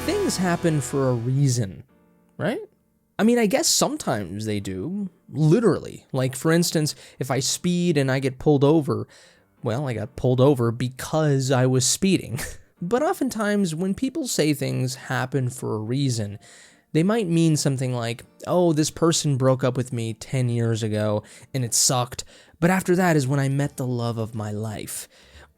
things happen for a reason, right? I mean, I guess sometimes they do, literally. Like, for instance, if I speed and I get pulled over, well, I got pulled over because I was speeding. But oftentimes, when people say things happen for a reason, they might mean something like, oh, this person broke up with me 10 years ago and it sucked, but after that is when I met the love of my life.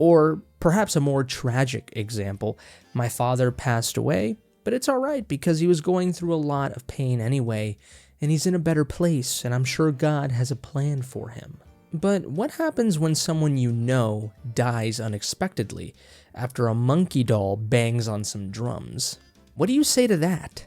Or perhaps a more tragic example, my father passed away, but it's alright because he was going through a lot of pain anyway, and he's in a better place, and I'm sure God has a plan for him. But what happens when someone you know dies unexpectedly after a monkey doll bangs on some drums? What do you say to that?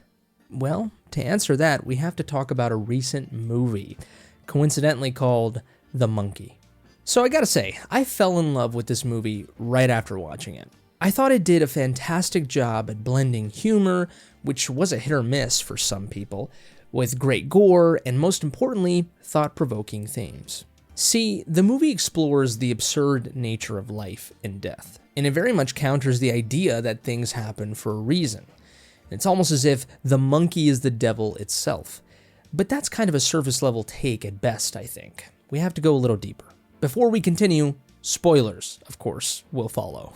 Well, to answer that, we have to talk about a recent movie, coincidentally called The Monkey. So I gotta say, I fell in love with this movie right after watching it. I thought it did a fantastic job at blending humor, which was a hit or miss for some people, with great gore and, most importantly, thought-provoking themes. See, the movie explores the absurd nature of life and death, and it very much counters the idea that things happen for a reason. It's almost as if the monkey is the devil itself. But that's kind of a surface-level take at best, I think. We have to go a little deeper. Before we continue, spoilers, of course, will follow.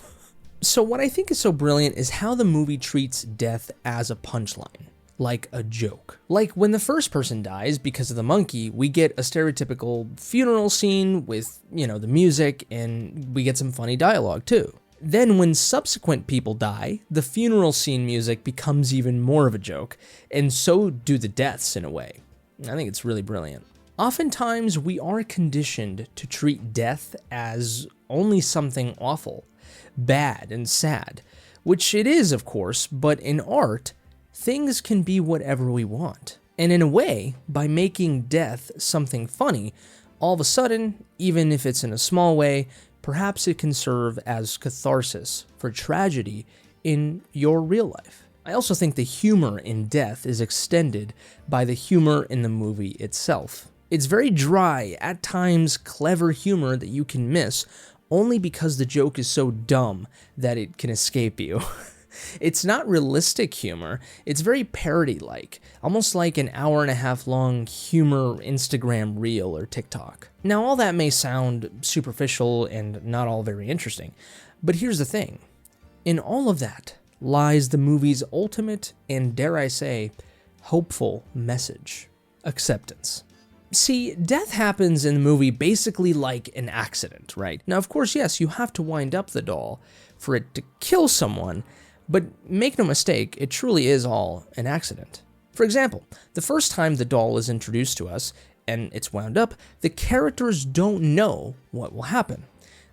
So what I think is so brilliant is how the movie treats death as a punchline, like a joke. Like when the first person dies because of the monkey, we get a stereotypical funeral scene with, the music, and we get some funny dialogue too. Then when subsequent people die, the funeral scene music becomes even more of a joke, and so do the deaths in a way. I think it's really brilliant. Oftentimes, we are conditioned to treat death as only something awful, bad, and sad, which it is, of course, but in art, things can be whatever we want. And in a way, by making death something funny, all of a sudden, even if it's in a small way, perhaps it can serve as catharsis for tragedy in your real life. I also think the humor in death is extended by the humor in the movie itself. It's very dry, at times clever humor that you can miss only because the joke is so dumb that it can escape you. It's not realistic humor, it's very parody-like, almost like an hour-and-a-half long humor Instagram reel or TikTok. Now, all that may sound superficial and not all very interesting, but here's the thing. In all of that lies the movie's ultimate and, dare I say, hopeful message: acceptance. See, death happens in the movie basically like an accident, right? Now, of course, yes, you have to wind up the doll for it to kill someone, but make no mistake, it truly is all an accident. For example, the first time the doll is introduced to us and it's wound up, the characters don't know what will happen.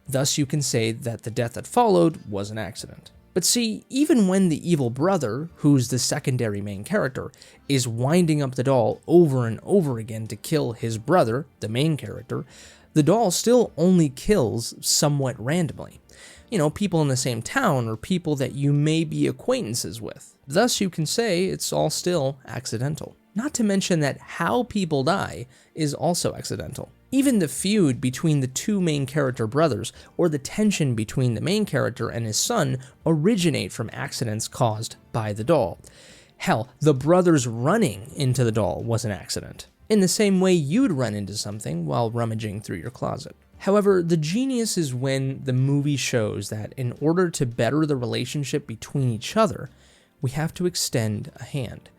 Thus, you can say that the death that followed was an accident. But see, even when the evil brother, who's the secondary main character, is winding up the doll over and over again to kill his brother, the main character, the doll still only kills somewhat randomly. People in the same town or people that you may be acquaintances with. Thus, you can say it's all still accidental. Not to mention that how people die is also accidental. Even the feud between the two main character brothers, or the tension between the main character and his son, originate from accidents caused by the doll. Hell, the brothers running into the doll was an accident, in the same way you'd run into something while rummaging through your closet. However, the genius is when the movie shows that in order to better the relationship between each other, we have to extend a hand.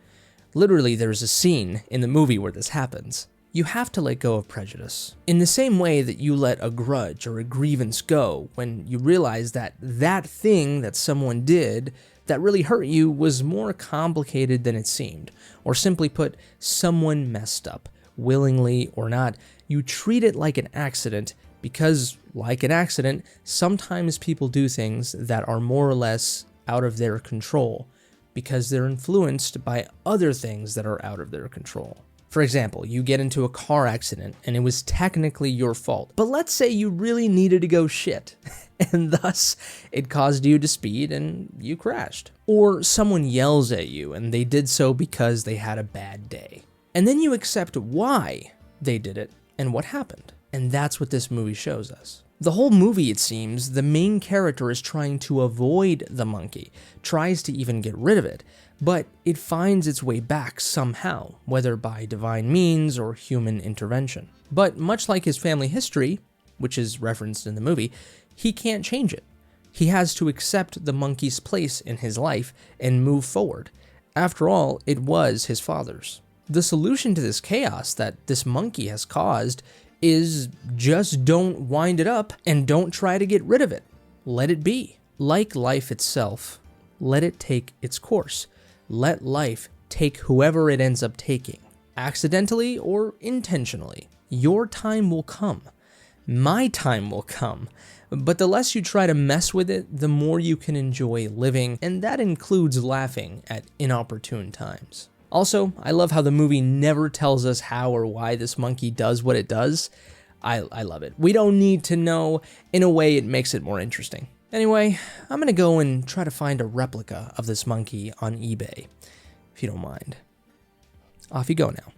Literally, there's a scene in the movie where this happens. You have to let go of prejudice. In the same way that you let a grudge or a grievance go when you realize that that thing that someone did that really hurt you was more complicated than it seemed, or simply put, someone messed up, willingly or not. You treat it like an accident because, like an accident, sometimes people do things that are more or less out of their control because they're influenced by other things that are out of their control. For example, you get into a car accident and it was technically your fault, but let's say you really needed to go shit, and thus it caused you to speed and you crashed. Or someone yells at you and they did so because they had a bad day. And then you accept why they did it and what happened. And that's what this movie shows us. The whole movie, it seems, the main character is trying to avoid the monkey, tries to even get rid of it, but it finds its way back somehow, whether by divine means or human intervention. But much like his family history, which is referenced in the movie, he can't change it. He has to accept the monkey's place in his life and move forward. After all, it was his father's. The solution to this chaos that this monkey has caused is just don't wind it up and don't try to get rid of it. Let it be. Like life itself, let it take its course. Let life take whoever it ends up taking, accidentally or intentionally. Your time will come. My time will come. But the less you try to mess with it, the more you can enjoy living, and that includes laughing at inopportune times. Also, I love how the movie never tells us how or why this monkey does what it does. I love it. We don't need to know. In a way, it makes it more interesting. Anyway, I'm gonna go and try to find a replica of this monkey on eBay, if you don't mind. Off you go now.